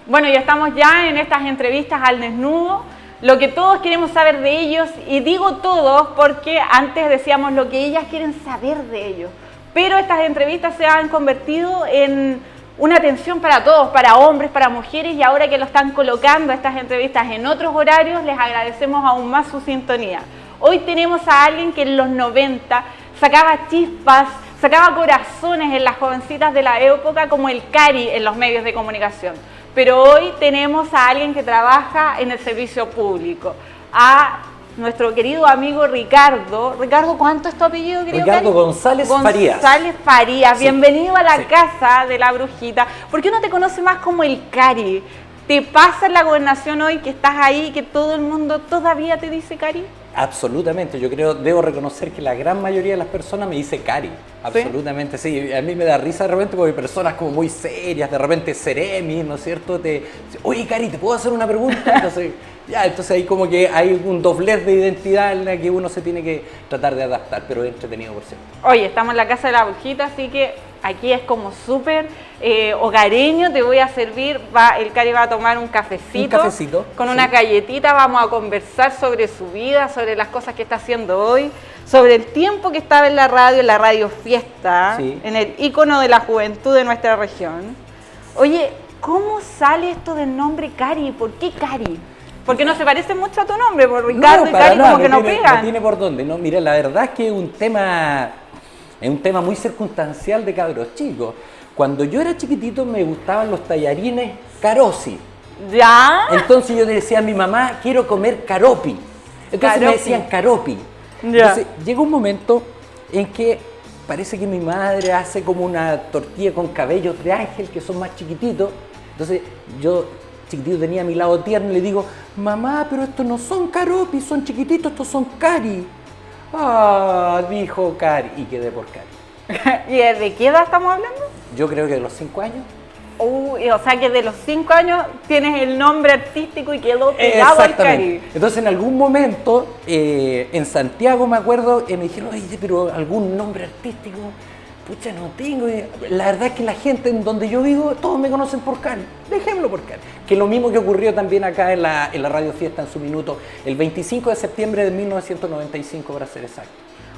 Bueno, ya estamos ya en estas entrevistas al desnudo, lo que todos queremos saber de ellos, y digo todos porque antes decíamos lo que ellas quieren saber de ellos, pero estas entrevistas se han convertido en una atención para todos, para hombres, para mujeres, y ahora que lo están colocando estas entrevistas en otros horarios, les agradecemos aún más su sintonía. Hoy tenemos a alguien que en los 90 sacaba chispas, sacaba corazones en las jovencitas de la época como el Cari en los medios de comunicación. Pero hoy tenemos a alguien que trabaja en el servicio público, a nuestro querido amigo Ricardo. Ricardo, ¿cuánto es tu apellido, querido Ricardo Cari? González Farías. González Farías, Sí. bienvenido a la Sí. casa de la brujita. ¿Por qué uno te conoce más como el Cari? ¿Te pasa en la gobernación hoy que estás ahí, que todo el mundo todavía te dice Cari? Absolutamente, yo creo, debo reconocer que la gran mayoría de las personas me dice Cari, absolutamente, sí. A mí me da risa de repente porque personas como muy serias, de repente seremis, ¿no es cierto? Oye Cari, ¿te puedo hacer una pregunta? Entonces ahí como que hay un doblez de identidad en la que uno se tiene que tratar de adaptar, pero es entretenido por cierto. Oye, estamos en la casa de la brujita, así que aquí es como súper hogareño. Te voy a servir, el Cari va a tomar un cafecito con una galletita, vamos a conversar sobre su vida, sobre las cosas que está haciendo hoy, sobre el tiempo que estaba en la Radio Fiesta, en el ícono de la juventud de nuestra región. Oye, ¿cómo sale esto del nombre Cari? ¿Por qué Cari? Porque no se parece mucho a tu nombre, por Ricardo y Cari como que no pegan. No tiene por dónde, ¿no? Mira, la verdad es que es un tema muy circunstancial de cabros chicos. Cuando yo era chiquitito me gustaban los tallarines Carosi. ¿Ya? Entonces yo le decía a mi mamá, quiero comer caropi. Entonces me decían caropi. Entonces llegó un momento en que parece que mi madre hace como una tortilla con cabellos de ángel que son más chiquititos. Entonces yo, chiquitito, tenía mi lado tierno y le digo, mamá, pero estos no son caropi, son chiquititos, estos son cari. Ah, dijo Cari, y quedé por Cari. ¿Y de qué edad estamos hablando? Yo creo que de los 5 años. O sea que de los 5 años tienes el nombre artístico y quedó pegado al Cari. Entonces en algún momento en Santiago me acuerdo me dijeron, oye, pero algún nombre artístico, pucha, no tengo. La verdad es que la gente en donde yo vivo, todos me conocen por Cari, dejémoslo por Cari. Que es lo mismo que ocurrió también acá en la Radio Fiesta en su minuto, el 25 de septiembre de 1995 para ser exacto.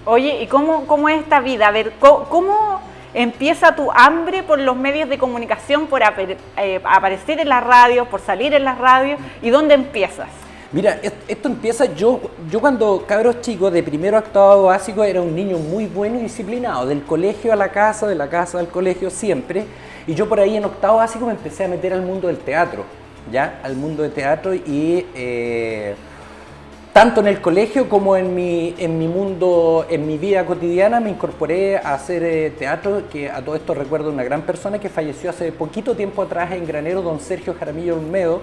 Oye, ¿y cómo es esta vida? A ver, ¿cómo empieza tu hambre por los medios de comunicación, por aparecer en las radios, por salir en las radios? ¿Y dónde empiezas? Mira, esto empieza, yo cuando cabros chicos, de primero a octavo básico, era un niño muy bueno y disciplinado, del colegio a la casa, de la casa al colegio siempre, y yo por ahí en octavo básico me empecé a meter al mundo del teatro, ¿ya? Al mundo del teatro y tanto en el colegio como en mi mundo, en mi vida cotidiana, me incorporé a hacer teatro, que a todo esto recuerdo una gran persona que falleció hace poquito tiempo atrás en Granero, don Sergio Jaramillo Olmedo,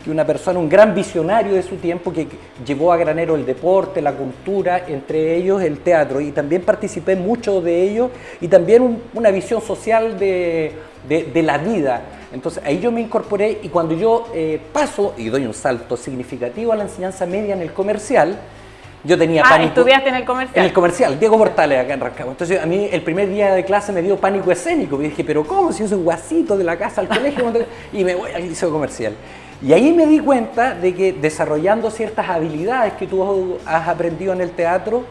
que una persona, un gran visionario de su tiempo que llevó a Granero el deporte, la cultura, entre ellos el teatro, y también participé mucho de ello, y también una visión social de la vida. Entonces ahí yo me incorporé, y cuando yo paso y doy un salto significativo a la enseñanza media en el comercial, yo tenía pánico. ¿Estudiaste en el comercial? En el comercial, Diego Portales, acá en Rancagua. Entonces a mí el primer día de clase me dio pánico escénico, y dije, pero ¿cómo? Si yo soy guasito de la casa al colegio, y me voy al liceo comercial. Y ahí me di cuenta de que desarrollando ciertas habilidades que tú has aprendido en el teatro,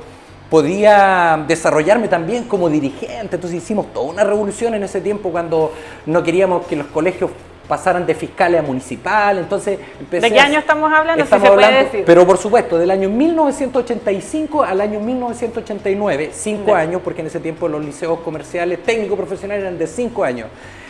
podía desarrollarme también como dirigente. Entonces hicimos toda una revolución en ese tiempo cuando no queríamos que los colegios pasaran de fiscales a municipal. Entonces empecé. ¿De qué año estamos hablando? Estamos si se hablando, puede decir. pero por supuesto, del año 1985 al año 1989, 5 años, porque en ese tiempo los liceos comerciales técnicos profesionales eran de 5 años.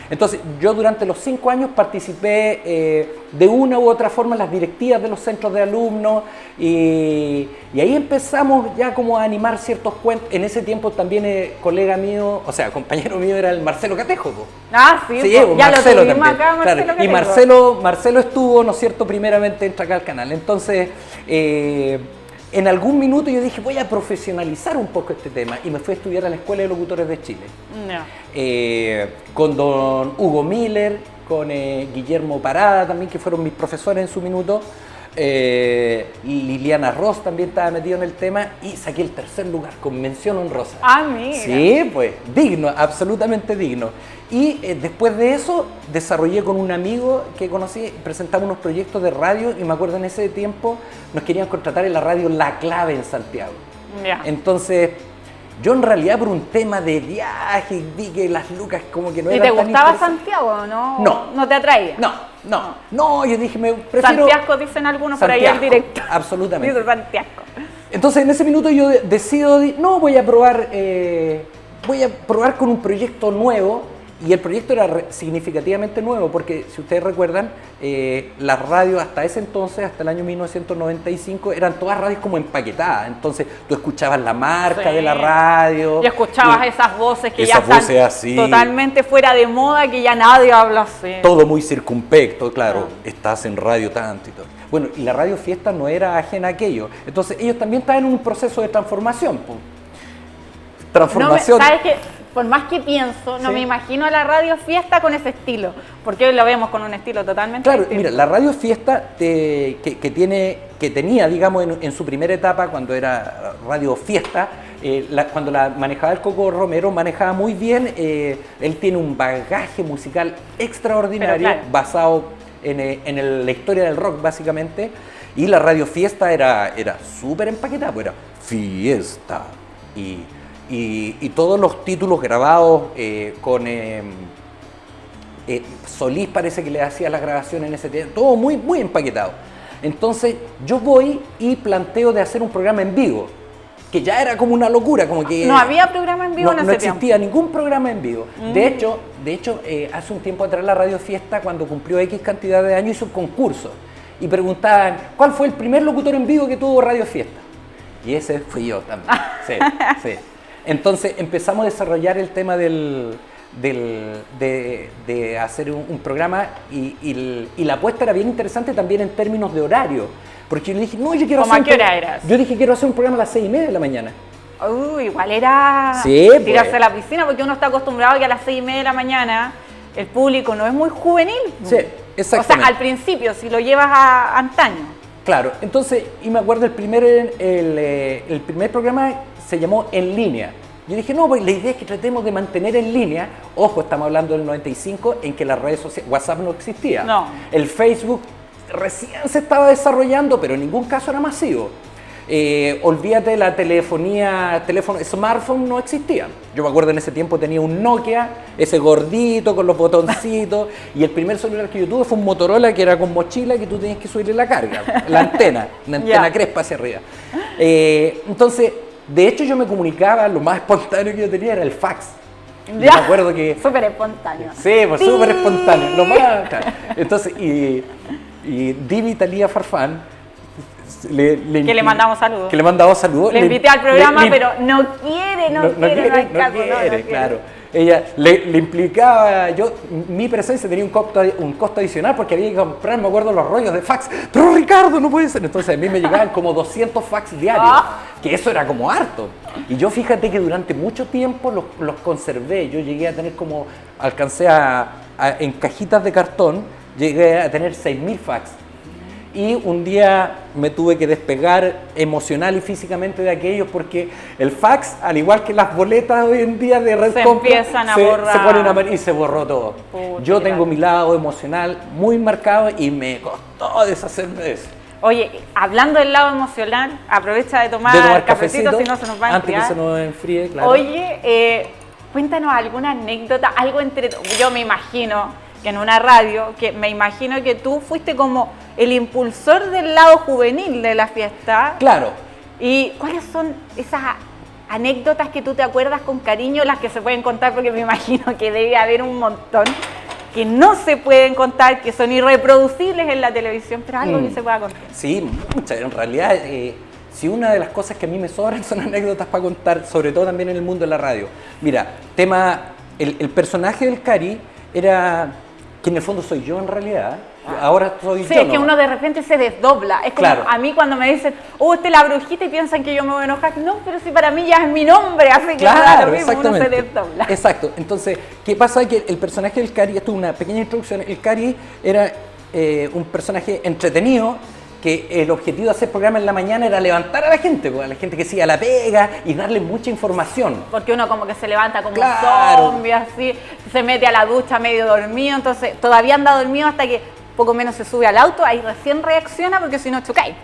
Entonces, yo durante los 5 años participé de una u otra forma en las directivas de los centros de alumnos y ahí empezamos ya como a animar ciertos cuentos. En ese tiempo también colega mío, o sea, compañero mío era el Marcelo Catejo. Ah, sí, sí, ya Marcelo lo tuvimos también. acá, Marcelo Claro. Catejo. Y Marcelo estuvo, ¿no es cierto?, primeramente entra acá al canal. Entonces, en algún minuto yo dije, voy a profesionalizar un poco este tema y me fui a estudiar a la Escuela de Locutores de Chile. No. Con don Hugo Miller, con Guillermo Parada también, que fueron mis profesores en su minuto, Liliana Ross también estaba metida en el tema y saqué el tercer lugar con mención honrosa. Ah, mira. Sí, pues, digno, absolutamente digno. Y después de eso desarrollé con un amigo que conocí, presentamos unos proyectos de radio y me acuerdo en ese tiempo nos querían contratar en la radio La Clave en Santiago. Ya. Entonces, yo en realidad por un tema de viaje vi que las lucas como que no ¿Y eran te tan gustaba interesantes. Santiago, no? No. ¿No te atraía? No, yo dije, me prefiero... Santiago dicen algunos por ahí al Santiago, directo. absolutamente. Dice Santiago. Entonces en ese minuto yo decido, no, voy a probar con un proyecto nuevo. Y el proyecto era significativamente nuevo porque, si ustedes recuerdan, las radios hasta ese entonces, hasta el año 1995, eran todas radios como empaquetadas. Entonces tú escuchabas la marca de la radio. Y escuchabas esas voces que esas ya voces están así, totalmente fuera de moda, que ya nadie habla así. todo muy circunspecto, claro, estás en radio tanto y todo. Bueno, y la Radio Fiesta no era ajena a aquello. Entonces ellos también estaban en un proceso de transformación. Transformación. ¿Sabes qué? Por más que pienso, no ¿Sí? me imagino a la Radio Fiesta con ese estilo, porque hoy lo vemos con un estilo totalmente Claro, distinto. mira, la Radio Fiesta que tenía, digamos, en su primera etapa, cuando era Radio Fiesta, cuando la manejaba el Coco Romero, manejaba muy bien, él tiene un bagaje musical extraordinario, Pero claro, basado en la historia del rock, básicamente, y la Radio Fiesta era súper empaquetada, pues era fiesta, y todos los títulos grabados con Solís parece que le hacía las grabaciones en ese tiempo, todo muy, muy empaquetado. Entonces yo voy y planteo de hacer un programa en vivo, que ya era como una locura, como que... no había programa en vivo en ese no existía ningún programa en vivo. Mm. De hecho hace un tiempo atrás la Radio Fiesta, cuando cumplió X cantidad de años, hizo un concurso y preguntaban, ¿cuál fue el primer locutor en vivo que tuvo Radio Fiesta? Y ese fui yo también. Sí, sí. Entonces empezamos a desarrollar el tema de hacer un programa y la apuesta era bien interesante también en términos de horario. Porque yo le dije, no, yo quiero ¿Cómo hacer a qué hora eras? Yo dije, quiero hacer un programa a las 6:30 de la mañana. Igual era Sí, tirarse pues. a la piscina, porque uno está acostumbrado a que a las 6:30 de la mañana el público no es muy juvenil. Sí, exactamente. O sea, al principio, si lo llevas a antaño. Claro, entonces, y me acuerdo el primer programa se llamó En Línea. Yo dije, no, pues la idea es que tratemos de mantener en línea, ojo, estamos hablando del 95, en que las redes sociales, WhatsApp no existía. No. El Facebook recién se estaba desarrollando, pero en ningún caso era masivo. Olvídate, la telefonía, smartphone no existía. Yo me acuerdo en ese tiempo tenía un Nokia, ese gordito con los botoncitos, y el primer celular que yo tuve fue un Motorola que era con mochila, que tú tenías que subirle la carga, la antena, una antena Ya. crespa hacia arriba. Entonces, de hecho yo me comunicaba, lo más espontáneo que yo tenía era el fax. Yo me acuerdo que... Súper espontáneo. Sí, pues súper espontáneo, lo más... Claro. Entonces, y Divi Talía Farfán, Que le mandamos saludos. Que le mandamos saludos. Le invité al programa, le- pero no quiere, no quiere, no quiere, claro. Ella le implicaba, mi presencia tenía un costo adicional porque había que comprar, me acuerdo, los rollos de fax. Pero Ricardo, no puede ser. Entonces a mí me llegaban como 200 fax diarios, que eso era como harto. Y yo fíjate que durante mucho tiempo los conservé. Yo llegué a tener alcancé en cajitas de cartón, llegué a tener 6.000 fax. Y un día me tuve que despegar emocional y físicamente de aquellos porque el fax, al igual que las boletas hoy en día de red Se compra, empiezan a borrar. se ponen y se borró todo. Pucha, Yo qué tengo lata. mi lado emocional muy marcado y me costó deshacerme de eso. Oye, hablando del lado emocional, aprovecha de tomar, De tomar cafecito, si no se nos va a antes que enfriar. se nos enfríe, claro. Oye, cuéntanos alguna anécdota, algo entre... Yo me imagino que en una radio, que me imagino que tú fuiste como el impulsor del lado juvenil de la fiesta. Claro. ¿Y cuáles son esas anécdotas que tú te acuerdas con cariño, las que se pueden contar? Porque me imagino que debe haber un montón que no se pueden contar, que son irreproducibles en la televisión, pero algo que se pueda contar. Sí, muchas. En realidad, si una de las cosas que a mí me sobran son anécdotas para contar, sobre todo también en el mundo de la radio. Mira, el personaje del Cari era, que en el fondo soy yo en realidad. Ahora soy Sí, yo. es que uno de repente se desdobla. Es como Claro. a mí cuando me dicen, usted es la brujita y piensan que yo me voy a enojar. No, pero si para mí ya es mi nombre, así que me da Claro, lo mismo, uno se exactamente. desdobla. Exacto. Entonces, ¿qué pasa? Que el personaje del Cari, esto es una pequeña introducción, el Cari era un personaje entretenido que el objetivo de hacer programa en la mañana era levantar a la gente, pues, a la gente que siga la pega y darle mucha información. Porque uno como que se levanta como Claro. un zombie, así, se mete a la ducha medio dormido, entonces todavía anda dormido hasta que poco menos se sube al auto, ahí recién reacciona porque si no chocáis.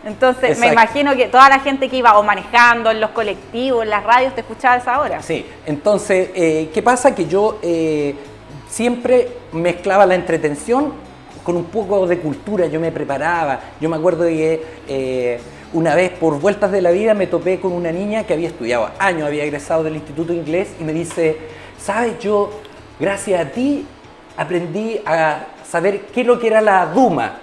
Entonces Exacto. me imagino que toda la gente que iba o manejando, en los colectivos, en las radios, te escuchaba a esa hora. Sí, entonces, ¿qué pasa? Que yo siempre mezclaba la entretención con un poco de cultura, yo me preparaba. Yo me acuerdo que una vez por vueltas de la vida me topé con una niña que había estudiado años, había egresado del Instituto Inglés y me dice, ¿sabes? Yo, gracias a ti, aprendí a saber qué es lo que era la Duma,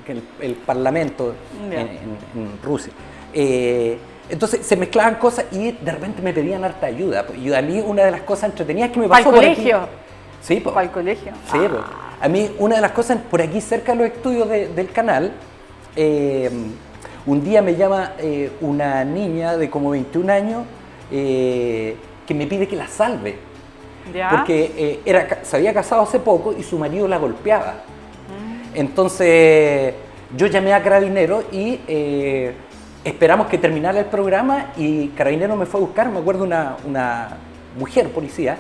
que el Parlamento en Rusia. Entonces se mezclaban cosas y de repente me pedían harta ayuda. Y a mí una de las cosas entretenidas que me pasó ¿Para el colegio? Sí, ¿Para el colegio? Sí, pues. A mí una de las cosas, por aquí cerca de los estudios del canal, un día me llama una niña de como 21 años que me pide que la salve. ¿Ya? Porque se había casado hace poco y su marido la golpeaba. Entonces yo llamé a Carabineros y esperamos que terminara el programa y Carabineros me fue a buscar, me acuerdo una mujer policía,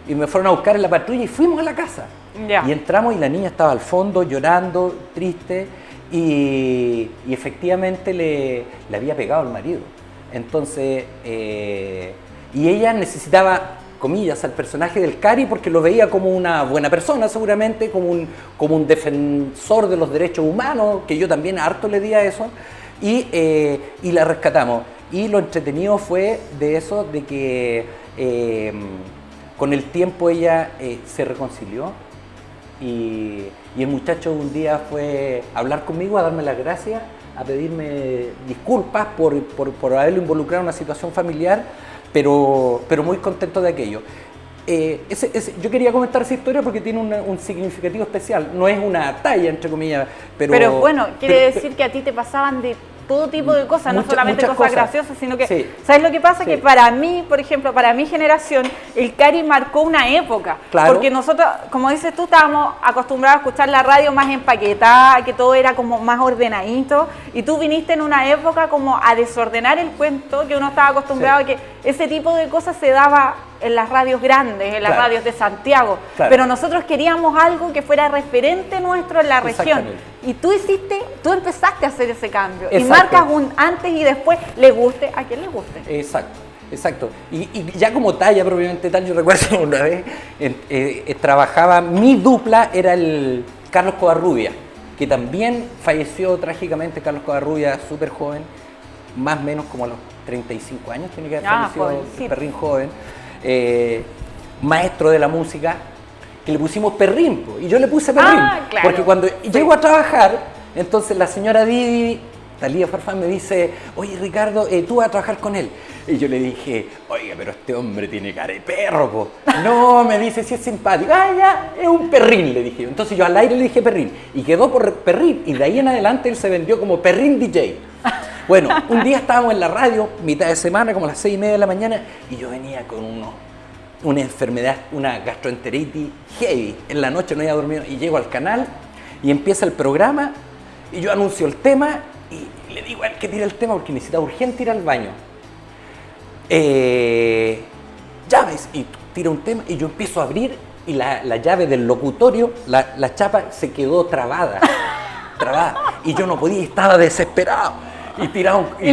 y me fueron a buscar en la patrulla y fuimos a la casa. Ya. Y entramos y la niña estaba al fondo llorando, triste, y efectivamente le había pegado al marido. Entonces, y ella necesitaba, comillas, al personaje del Cari porque lo veía como una buena persona seguramente, como un defensor de los derechos humanos, que yo también harto le di a eso, y la rescatamos. Y lo entretenido fue de eso, de que con el tiempo ella se reconcilió y el muchacho un día fue a hablar conmigo, a darme las gracias, a pedirme disculpas por haberlo involucrado en una situación familiar, pero muy contento de aquello. Yo quería comentar esa historia porque tiene un significativo especial. No es una talla, entre comillas, pero bueno, quiere decir que a ti te pasaban de todo tipo de cosas, no solamente cosas graciosas, sino que, sí. ¿sabes lo que pasa? Sí. Que para mí, por ejemplo, para mi generación, el Cari marcó una época. Claro. Porque nosotros, como dices tú, estábamos acostumbrados a escuchar la radio más empaquetada, que todo era como más ordenadito, y tú viniste en una época como a desordenar el cuento, que uno estaba acostumbrado a que ese tipo de cosas se daba en las radios grandes, en las Claro. radios de Santiago, Claro. pero nosotros queríamos algo que fuera referente nuestro en la región. Exactamente. Y tú empezaste a hacer ese cambio. Y Exacto. marcas un antes y después, le guste a quien le guste. Exacto, exacto. Y ya como talla propiamente tal, yo recuerdo una vez, trabajaba, mi dupla era el Carlos Covarrubia, que también falleció trágicamente. Carlos Covarrubia, súper joven, más o menos como a los 35 años, tiene que haber fallecido, jovencito. Perrín joven, maestro de la música, que le pusimos Perrín, po, y yo le puse Perrín, claro. porque cuando llego a trabajar, entonces la señora Didi, Talía Farfán, me dice, oye Ricardo, tú vas a trabajar con él. Y yo le dije, oiga, pero este hombre tiene cara de perro, po. No, me dice, si es simpático. Ah, ya, es un Perrín, le dije. Entonces yo al aire le dije Perrín, y quedó por Perrín, y de ahí en adelante él se vendió como Perrín DJ. Bueno, un día estábamos en la radio, mitad de semana, como a las 6:30 de la mañana, y yo venía con una enfermedad, una gastroenteritis heavy. En la noche no había dormido, y llego al canal, y empieza el programa, y yo anuncio el tema, y le digo a él que tire el tema porque necesita urgente ir al baño. Llaves, y tira un tema, y yo empiezo a abrir, y la llave del locutorio, la chapa se quedó trabada, y yo no podía, estaba desesperado. Y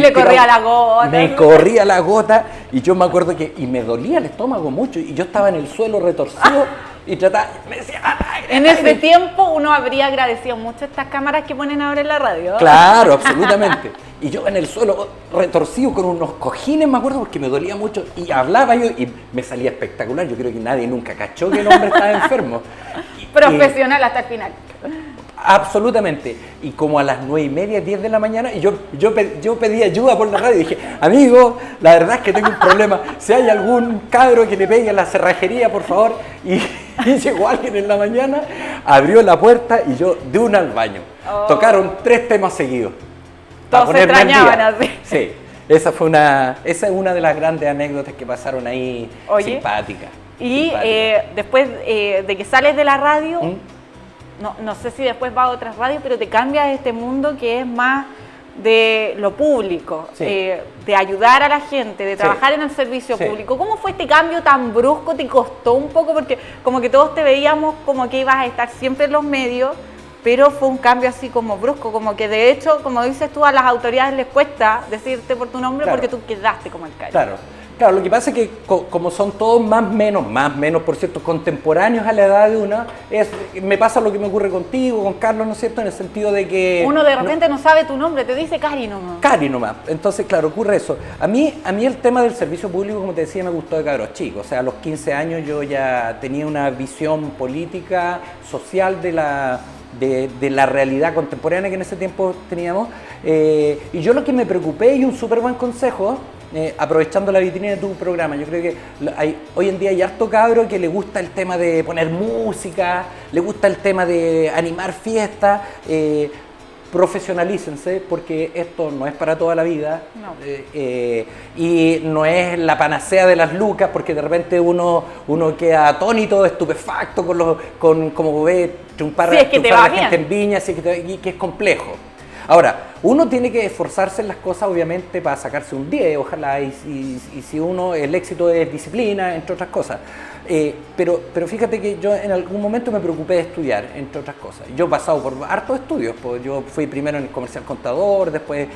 le corría la gota. Me corría la gota, y yo me acuerdo que me dolía el estómago mucho, y yo estaba en el suelo retorcido, y trataba, me decía, En ese tiempo uno habría agradecido mucho estas cámaras que ponen ahora en la radio. Claro, absolutamente. Y yo en el suelo retorcido con unos cojines, me acuerdo, porque me dolía mucho, y hablaba yo y me salía espectacular. Yo creo que nadie nunca cachó que el hombre estaba enfermo. Profesional hasta el final. Absolutamente. Y como a las 9:30, 10 de la mañana, y yo pedí ayuda por la radio y dije, amigo, la verdad es que tengo un problema. Si hay algún cabro que le pegue a la cerrajería, por favor. Y llegó alguien en la mañana, abrió la puerta y yo de una al baño. Oh. Tocaron 3 temas seguidos. Todos se extrañaban así. Sí, esa es una de las grandes anécdotas que pasaron ahí. Oye, simpática. Y simpática. después de que sales de la radio, no sé si después va a otras radios, pero te cambias a este mundo que es más de lo público, Sí. De ayudar a la gente, de trabajar en el servicio Sí. público. ¿Cómo fue este cambio tan brusco? ¿Te costó un poco? Porque como que todos te veíamos como que ibas a estar siempre en los medios, pero fue un cambio así como brusco, como que de hecho, como dices tú, a las autoridades les cuesta decirte por tu nombre, Claro. porque tú quedaste como alcalde. Claro, lo que pasa es que como son todos más menos, por cierto, contemporáneos a la edad de una, me pasa lo que me ocurre contigo, con Carlos, ¿no es cierto? En el sentido de que... Uno de repente no sabe tu nombre, te dice Cari nomás. Cari nomás. Entonces, claro, ocurre eso. A mí el tema del servicio público, como te decía, me gustó de cabros chicos. O sea, a los 15 años yo ya tenía una visión política, social de la realidad contemporánea que en ese tiempo teníamos. Y yo lo que me preocupé, y un súper buen consejo, aprovechando la vitrina de tu programa, yo creo que hoy en día hay harto cabro que le gusta el tema de poner música, le gusta el tema de animar fiestas. Profesionalícense, porque esto no es para toda la vida. No. Y no es la panacea de las lucas, porque de repente uno queda atónito, estupefacto con como ve triunfar, Sí, es que te triunfar va la gente bien. en Viña, y que es complejo. Ahora, uno tiene que esforzarse en las cosas, obviamente, para sacarse un 10, ojalá, y si el éxito es disciplina, entre otras cosas. Pero fíjate que yo en algún momento me preocupé de estudiar, entre otras cosas. Yo he pasado por hartos estudios, pues yo fui primero en el comercial contador, después...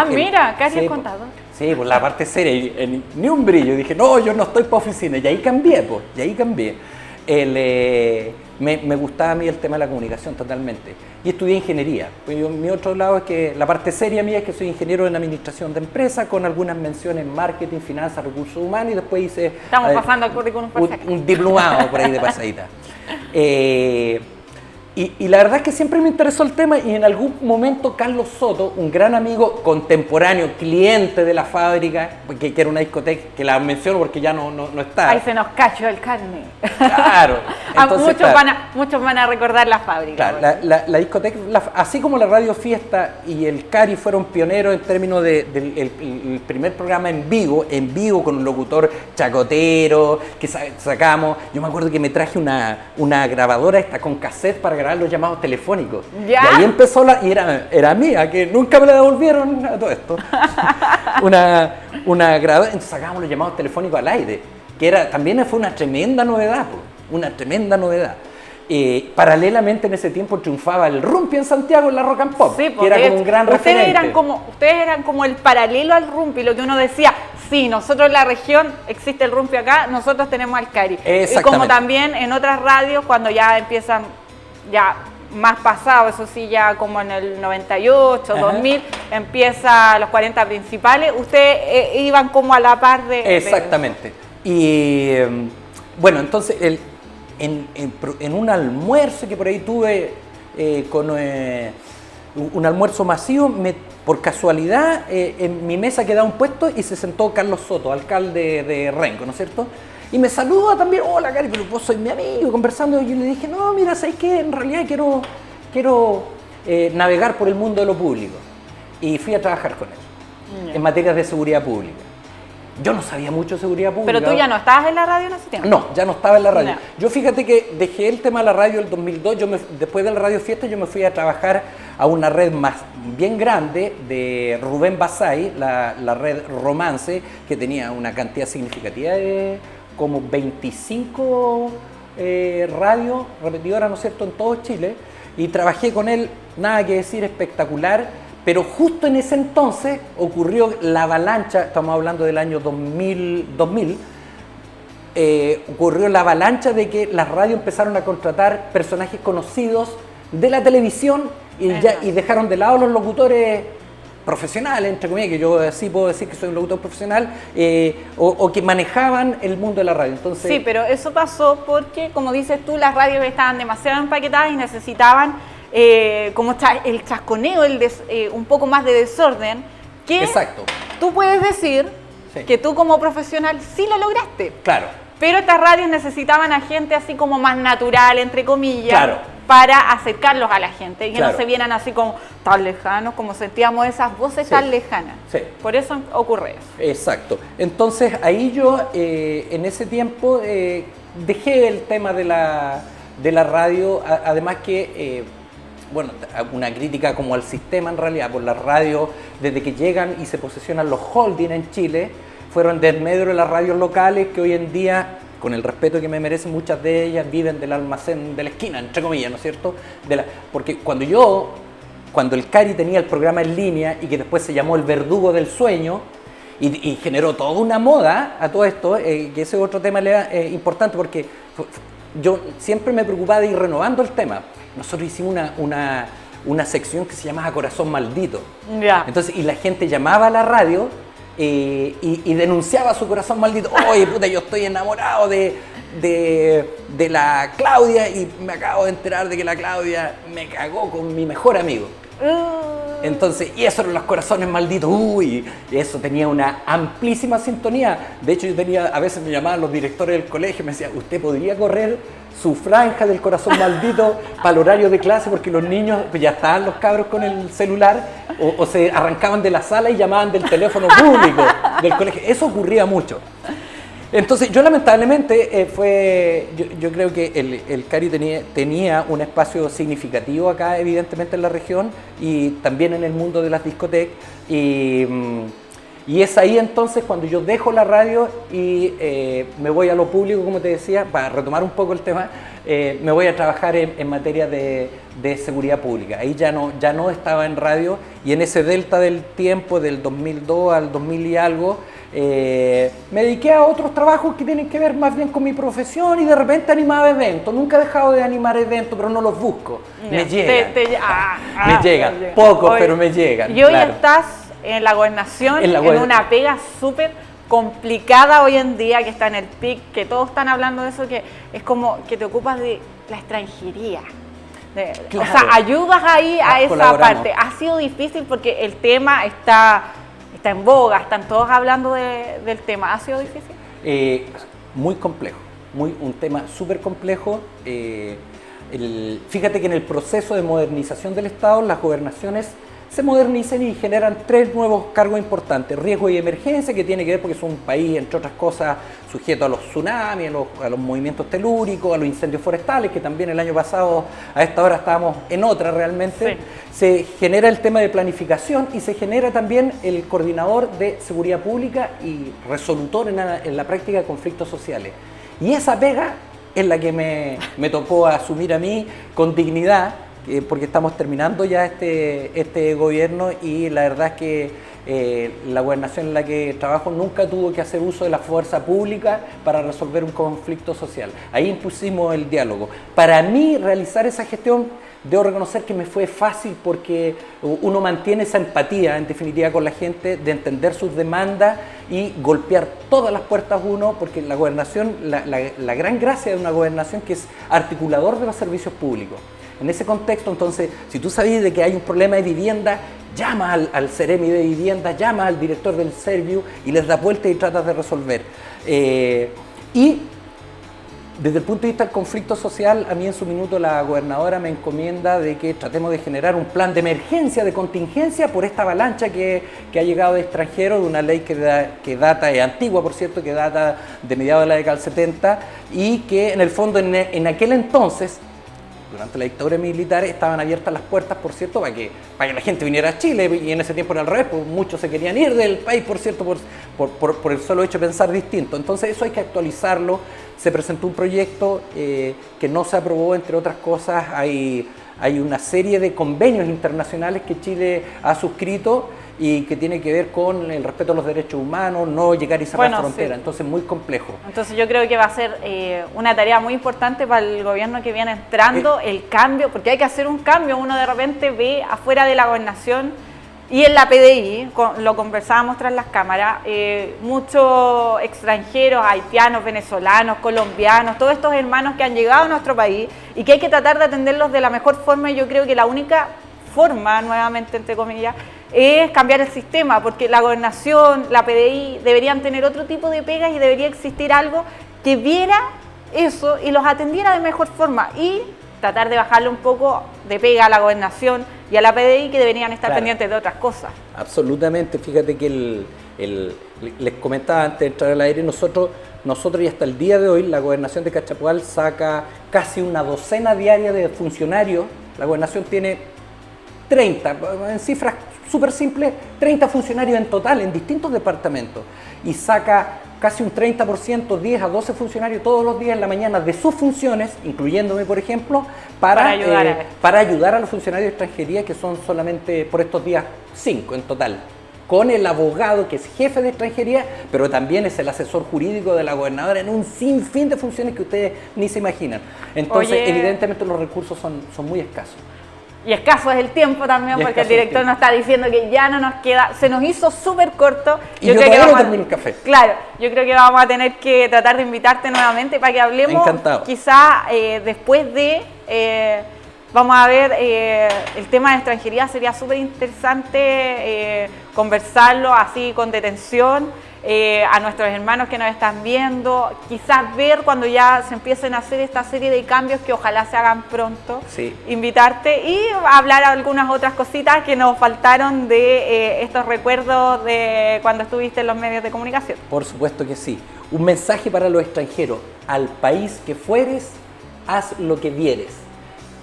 Mira, casi sí, es contador. Sí, pues la parte seria, ni un brillo. Dije, no, yo no estoy para oficina, y ahí cambié, pues, y ahí cambié. Me gustaba a mí el tema de la comunicación totalmente. Y estudié ingeniería. Pues mi otro lado es que la parte seria mía es que soy ingeniero en administración de empresas, con algunas menciones en marketing, finanzas, recursos humanos, y después hice... Estamos pasando al currículum por si acaso. un diplomado por ahí de pasadita. Y la verdad es que siempre me interesó el tema, y en algún momento Carlos Soto, un gran amigo contemporáneo, cliente de la fábrica, que era una discoteca, que la menciono porque ya no está. Ahí se nos cachó el carne. Claro. Entonces, muchos van a recordar la fábrica. Claro, la discoteca, así como la Radio Fiesta y el Cari fueron pioneros en términos del primer programa en vivo con un locutor chacotero que sacamos. Yo me acuerdo que me traje una grabadora esta con cassette para grabar los llamados telefónicos. ¿Ya? Y ahí empezó y era mía, que nunca me la devolvieron a todo esto. una grabadora, entonces sacábamos los llamados telefónicos al aire, que también fue una tremenda novedad, una tremenda novedad. Paralelamente en ese tiempo triunfaba el Rumpi en Santiago en la Rock and Pop, Sí, que era como un gran referente. Ustedes eran como el paralelo al Rumpi, lo que uno decía, sí, nosotros en la región existe el Rumpi acá, nosotros tenemos al Cari. Y como también en otras radios, cuando ya empiezan, ya más pasado, eso sí, ya como en el 98, Ajá. 2000, empieza los 40 principales, ustedes iban como a la par de... Exactamente. Y bueno, entonces en un almuerzo que por ahí tuve, un almuerzo masivo, por casualidad en mi mesa quedaba un puesto y se sentó Carlos Soto, alcalde de Renco, ¿no es cierto? Y me saluda también, hola Cari, pero vos sois mi amigo, conversando. Y yo le dije, no, mira, ¿sabes qué? En realidad quiero navegar por el mundo de lo público. Y fui a trabajar con él, en materias de seguridad pública. Yo no sabía mucho de seguridad pública. Pero tú ya no estabas en la radio en ese tiempo. No, ya no estaba en la radio. No. Yo fíjate que dejé el tema de la radio en el 2002, después de la Radio Fiesta yo me fui a trabajar a una red bien grande de Rubén Basay, la red Romance, que tenía una cantidad significativa de como 25 radios repetidoras, ¿no es cierto?, en todo Chile, y trabajé con él, nada que decir, espectacular. Pero justo en ese entonces ocurrió la avalancha, estamos hablando del año 2000, ocurrió la avalancha de que las radios empezaron a contratar personajes conocidos de la televisión y dejaron de lado los locutores profesionales, entre comillas, que yo así puedo decir que soy un locutor profesional, o que manejaban el mundo de la radio. Entonces, sí, pero eso pasó porque, como dices tú, las radios estaban demasiado empaquetadas y necesitaban como el chasconeo, un poco más de desorden, que exacto. Tú puedes decir Sí. que tú como profesional sí lo lograste. Claro. Pero estas radios necesitaban a gente así como más natural, entre comillas, Claro. para acercarlos a la gente y que Claro. no se vieran así como tan lejanos, como sentíamos esas voces Sí. tan lejanas. Sí. Por eso ocurre eso. Exacto. Entonces ahí yo en ese tiempo dejé el tema de de la radio, además que, bueno, una crítica como al sistema en realidad, por las radios, desde que llegan y se posesionan los holding en Chile, fueron del medio de las radios locales que hoy en día, con el respeto que me merecen muchas de ellas, viven del almacén de la esquina, entre comillas, ¿no es cierto? Porque cuando el Cari tenía el programa en línea y que después se llamó El Verdugo del Sueño y generó toda una moda a todo esto, que ese es otro tema importante porque yo siempre me preocupaba de ir renovando el tema. Nosotros hicimos una sección que se llamaba Corazón Maldito. Yeah. Entonces, y la gente llamaba a la radio y denunciaba su corazón maldito. Oye, puta, yo estoy enamorado de la Claudia y me acabo de enterar de que la Claudia me cagó con mi mejor amigo. Entonces, y esos eran los corazones malditos. Uy, y eso tenía una amplísima sintonía. De hecho, a veces me llamaban los directores del colegio y me decían, ¿usted podría correr su franja del corazón maldito para el horario de clase? Porque los niños, pues ya estaban los cabros con el celular o se arrancaban de la sala y llamaban del teléfono público del colegio. Eso ocurría mucho. Entonces, yo lamentablemente yo creo que el Cari tenía un espacio significativo acá, evidentemente en la región y también en el mundo de las discotecas. Y es ahí entonces cuando yo dejo la radio y me voy a lo público, como te decía, para retomar un poco el tema, me voy a trabajar en materia de seguridad pública. Ahí ya no estaba en radio y en ese delta del tiempo, del 2002 al 2000 y algo, me dediqué a otros trabajos que tienen que ver más bien con mi profesión y de repente animaba eventos. Nunca he dejado de animar eventos, pero no los busco. Me llegan. Me llegan. Pocos, pero me llegan. Y hoy estás en la gobernación, en una pega súper complicada hoy en día, que está en el PIC, que todos están hablando de eso, que es como que te ocupas de la extranjería. Claro. O sea, ayudas ahí a esa parte. Ha sido difícil porque el tema está en boga, están todos hablando del tema. ¿Ha sido difícil? Muy complejo, un tema súper complejo. Fíjate que en el proceso de modernización del Estado, las gobernaciones se modernizan y generan 3 nuevos cargos importantes. Riesgo y emergencia, que tiene que ver porque es un país, entre otras cosas, sujeto a los tsunamis, a los movimientos telúricos, a los incendios forestales, que también el año pasado a esta hora estábamos en otra realmente. Sí. Se genera el tema de planificación y se genera también el coordinador de seguridad pública y resolutor en la práctica de conflictos sociales. Y esa pega es la que me tocó asumir a mí con dignidad, porque estamos terminando ya este gobierno y la verdad es que la gobernación en la que trabajo nunca tuvo que hacer uso de la fuerza pública para resolver un conflicto social. Ahí impusimos el diálogo. Para mí realizar esa gestión, debo reconocer que me fue fácil porque uno mantiene esa empatía, en definitiva, con la gente, de entender sus demandas y golpear todas las puertas uno, porque la gobernación, la gran gracia de una gobernación que es articulador de los servicios públicos. En ese contexto, entonces, si tú sabes de que hay un problema de vivienda, llama al Ceremi de Vivienda, llama al director del Serviu y les da vuelta y tratas de resolver. Y desde el punto de vista del conflicto social, a mí en su minuto la gobernadora me encomienda de que tratemos de generar un plan de emergencia, de contingencia por esta avalancha que ha llegado de extranjeros, de una ley que data, es antigua por cierto, que data de mediados de la década del 70 y que en el fondo en aquel entonces, durante la dictadura militar, estaban abiertas las puertas, por cierto, para que la gente viniera a Chile, y en ese tiempo era al revés, pues muchos se querían ir del país, por cierto, por el solo hecho de pensar distinto. Entonces eso hay que actualizarlo. Se presentó un proyecto que no se aprobó, entre otras cosas, hay una serie de convenios internacionales que Chile ha suscrito y que tiene que ver con el respeto a los derechos humanos, no llegar y cerrar fronteras, sí. Entonces muy complejo. Entonces yo creo que va a ser una tarea muy importante para el gobierno que viene entrando, el cambio, porque hay que hacer un cambio. Uno de repente ve afuera de la gobernación y en la PDI, lo conversábamos tras las cámaras, muchos extranjeros, haitianos, venezolanos, colombianos, todos estos hermanos que han llegado a nuestro país y que hay que tratar de atenderlos de la mejor forma. Y yo creo que la única forma, nuevamente entre comillas, es cambiar el sistema, porque la gobernación, la PDI deberían tener otro tipo de pegas y debería existir algo que viera eso y los atendiera de mejor forma y tratar de bajarle un poco de pega a la gobernación y a la PDI, que deberían estar pendientes de otras cosas. Absolutamente, fíjate que Les comentaba antes de entrar al aire, nosotros y hasta el día de hoy la Gobernación de Cachapoal saca casi una docena diaria de funcionarios. La Gobernación tiene 30, en cifras súper simples, 30 funcionarios en total en distintos departamentos y saca casi un 30%, 10 a 12 funcionarios todos los días en la mañana de sus funciones, incluyéndome por ejemplo, para ayudar a los funcionarios de extranjería, que son solamente por estos días 5 en total, con el abogado que es jefe de extranjería, pero también es el asesor jurídico de la gobernadora en un sinfín de funciones que ustedes ni se imaginan. Entonces, evidentemente los recursos son muy escasos. Y escaso es el tiempo también, porque el director nos está diciendo que ya no nos queda, se nos hizo súper corto. Y yo creo que no termino el café. Claro, yo creo que vamos a tener que tratar de invitarte nuevamente para que hablemos. Encantado. Quizá después de, vamos a ver, el tema de extranjería sería súper interesante conversarlo así con detención. A nuestros hermanos que nos están viendo, quizás ver cuando ya se empiecen a hacer esta serie de cambios que ojalá se hagan pronto, sí. Invitarte y hablar algunas otras cositas que nos faltaron de estos recuerdos de cuando estuviste en los medios de comunicación. Por supuesto que sí. Un mensaje para los extranjeros: al país que fueres, haz lo que vieres.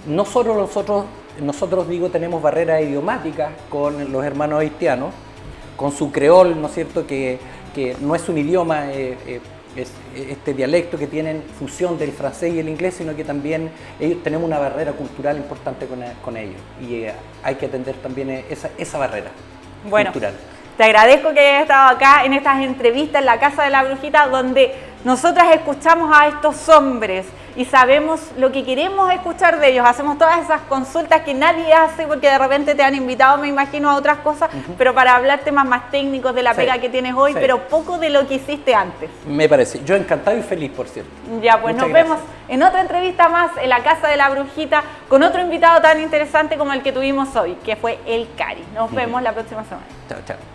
No solo nosotros digo, tenemos barreras idiomáticas con los hermanos haitianos, con su creol, ¿no es cierto?, que no es un idioma, es este dialecto que tienen fusión del francés y el inglés, sino que también tenemos una barrera cultural importante con ellos, y hay que atender también esa barrera cultural. Te agradezco que hayas estado acá en estas entrevistas en la Casa de la Brujita, donde nosotras escuchamos a estos hombres y sabemos lo que queremos escuchar de ellos. Hacemos todas esas consultas que nadie hace porque de repente te han invitado, me imagino, a otras cosas, pero para hablar temas más técnicos de la pega que tienes hoy, pero poco de lo que hiciste antes. Me parece. Yo encantado y feliz, por cierto. Ya, pues nos vemos en otra entrevista más en la Casa de la Brujita con otro invitado tan interesante como el que tuvimos hoy, que fue el Cari. Nos vemos la próxima semana. Chao, chao.